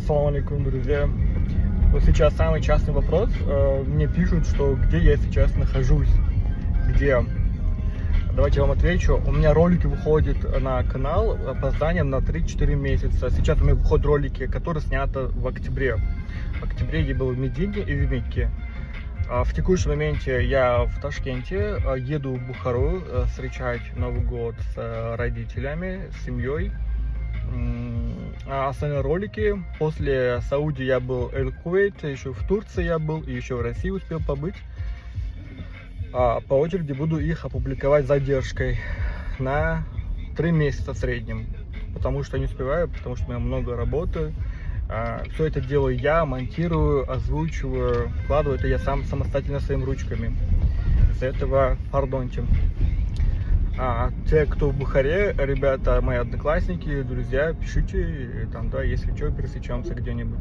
Ассаламу алейкум, друзья. Вот сейчас самый частый вопрос. Мне пишут, что где я сейчас нахожусь. Где? Давайте я вам отвечу. У меня ролики выходят на канал опозданием на 3-4 месяца. Сейчас у меня выходят ролики, которые сняты в октябре. В октябре я был в Медине и в Мекке. В текущем моменте я в Ташкенте, еду в Бухару встречать Новый год с родителями, с семьей. А остальные ролики, после Саудии я был Эль-Кувейт, еще в Турции я был, и еще в России успел побыть. По очереди буду их опубликовать с задержкой на 3 месяца в среднем, потому что не успеваю, потому что у меня много работы. Все это делаю я, монтирую, озвучиваю, вкладываю это я сам самостоятельно своими ручками. Из-за этого пардоньте. Те, кто в Бухаре, ребята, мои одноклассники, друзья, пишите, там, да, если что, пересечемся где-нибудь.